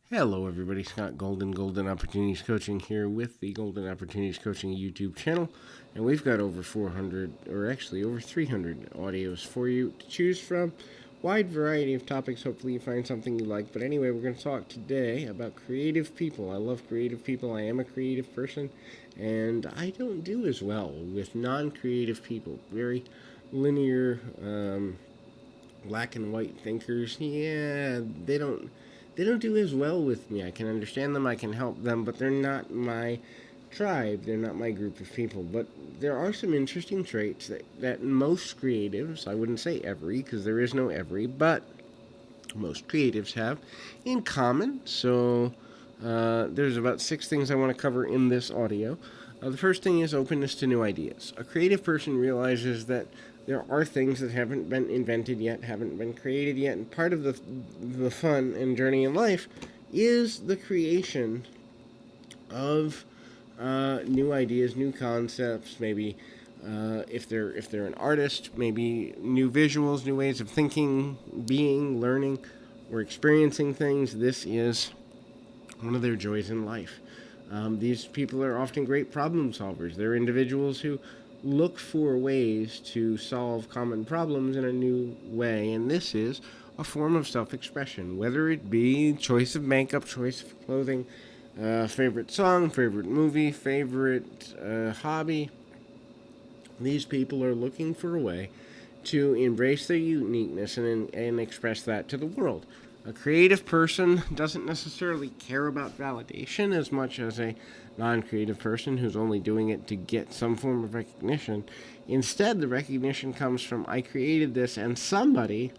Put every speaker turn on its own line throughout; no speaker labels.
Hello, everybody. Scott Golden Opportunities Coaching here with the Golden Opportunities Coaching YouTube channel. And we've got over 400, or actually over 300 audios for you to choose from. Wide variety of topics. Hopefully, you find something you like. But anyway, we're going to talk today about creative people. I love creative people. I am a creative person. And I don't do as well with non creative people. Very linear, black and white thinkers. Yeah, they don't do as well with me. I can understand them, I can help them, but they're not my tribe. They're not my group of people. But there are some interesting traits that most creatives, I wouldn't say every, because there is no every, but most creatives have in common. So there's about 6 things I want to cover in this audio. The first thing is openness to new ideas. A creative person realizes that there are things that haven't been invented yet, haven't been created yet, and part of the fun and journey in life is the creation of new ideas, new concepts. Maybe if they're an artist, maybe new visuals, new ways of thinking, being, learning, or experiencing things. This is one of their joys in life. These people are often great problem solvers. They're individuals who look for ways to solve common problems in a new way, and this is a form of self expression, whether it be choice of makeup, choice of clothing, favorite song, favorite movie, favorite hobby. These people are looking for a way to embrace their uniqueness and express that to the world. A creative person doesn't necessarily care about validation as much as a non creative person who's only doing it to get some form of recognition. Instead, the recognition comes from I created this and somebody,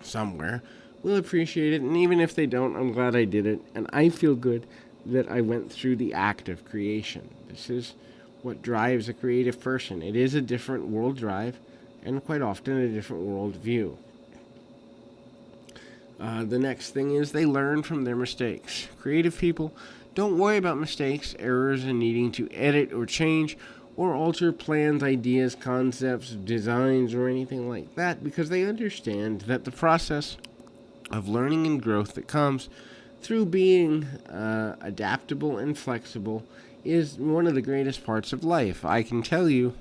somewhere, will appreciate it. And even if they don't, I'm glad I did it. And I feel good that I went through the act of creation. This is what drives a creative person. It is a different world drive and quite often a different world view. The next thing is they learn from their mistakes. Creative people don't worry about mistakes, errors, and needing to edit or change or alter plans, ideas, concepts, designs, or anything like that because they understand that the process of learning and growth that comes through being adaptable and flexible is one of the greatest parts of life. I can tell you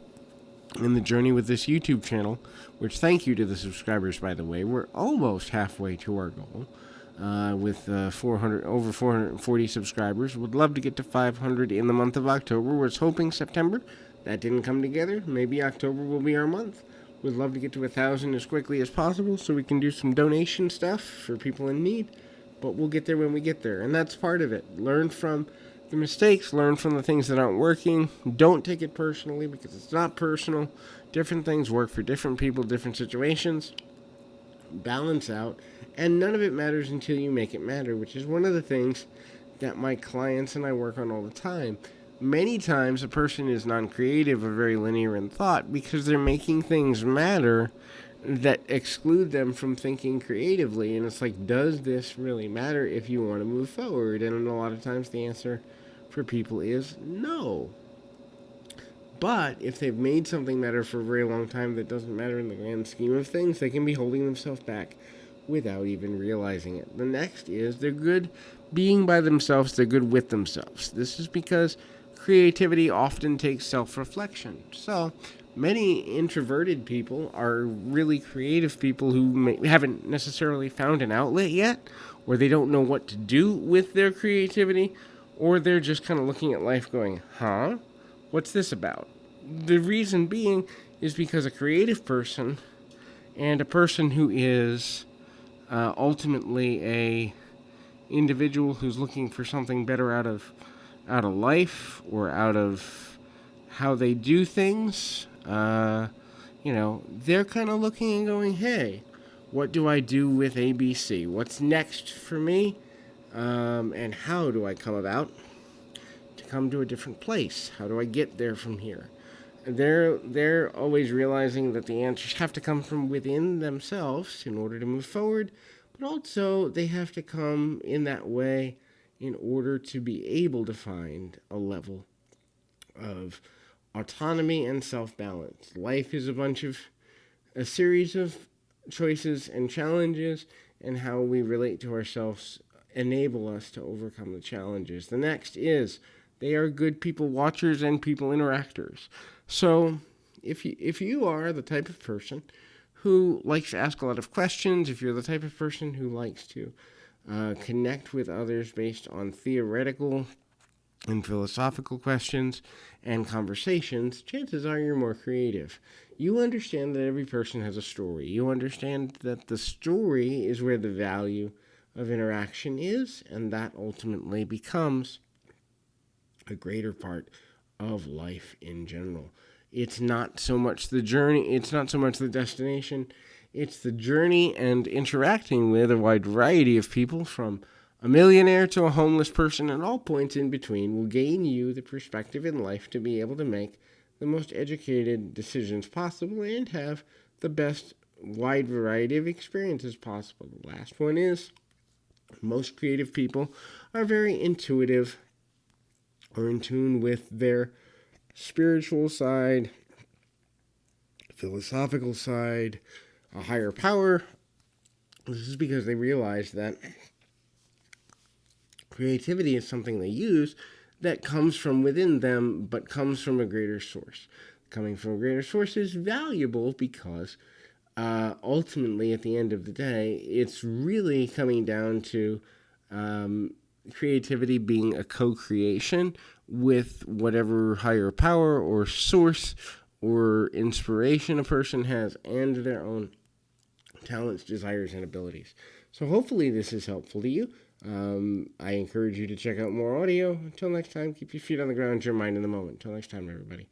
in the journey with this YouTube channel, which thank you to the subscribers, by the way, we're almost halfway to our goal. With 400 over 440 subscribers, would love to get to 500 in the month of October. We're hoping September. That didn't come together. Maybe October will be our month. We'd love to get to 1,000 as quickly as possible so we can do some donation stuff for people in need. But we'll get there when we get there, and that's part of it. Learn from the mistakes, learn from the things that aren't working. Don't take it personally because it's not personal. Different things work for different people, different situations. Balance out, and none of it matters until you make it matter, which is one of the things that my clients and I work on all the time. Many times a person is non-creative or very linear in thought because they're making things matter that exclude them from thinking creatively. And it's like, does this really matter if you want to move forward? And a lot of times the answer for people is no. But if they've made something matter for a very long time that doesn't matter in the grand scheme of things, they can be holding themselves back without even realizing it. The next is they're good being by themselves, they're good with themselves. This is because creativity often takes self-reflection. So many introverted people are really creative people who haven't necessarily found an outlet yet, or they don't know what to do with their creativity, or they're just kind of looking at life going, huh? What's this about? The reason being is because a creative person and a person who is ultimately a individual who's looking for something better out of life or out of how they do things, they're kind of looking and going, hey, what do I do with ABC? What's next for me? And how do I come about to come to a different place? How do I get there from here? They're always realizing that the answers have to come from within themselves in order to move forward, but also they have to come in that way in order to be able to find a level of autonomy and self-balance. Life is a series of choices and challenges, and how we relate to ourselves enable us to overcome the challenges. The next is they are good people watchers and people interactors. So if you are the type of person who likes to ask a lot of questions, if you're the type of person who likes to connect with others based on theoretical and philosophical questions and conversations, chances are you're more creative. You understand that every person has a story. You understand that the story is where the value of interaction is, and that ultimately becomes a greater part of life in general. It's not so much the journey, it's not so much the destination, it's the journey and interacting with a wide variety of people from a millionaire to a homeless person and all points in between will gain you the perspective in life to be able to make the most educated decisions possible and have the best wide variety of experiences possible. The last one is most creative people are very intuitive or in tune with their spiritual side, philosophical side, a higher power. This is because they realize that creativity is something they use that comes from within them, but comes from a greater source. Coming from a greater source is valuable because ultimately, at the end of the day, it's really coming down to creativity being a co-creation with whatever higher power or source or inspiration a person has and their own talents, desires, and abilities. So hopefully this is helpful to you. I encourage you to check out more audio. Until next time, keep your feet on the ground, your mind in the moment. Until next time, everybody.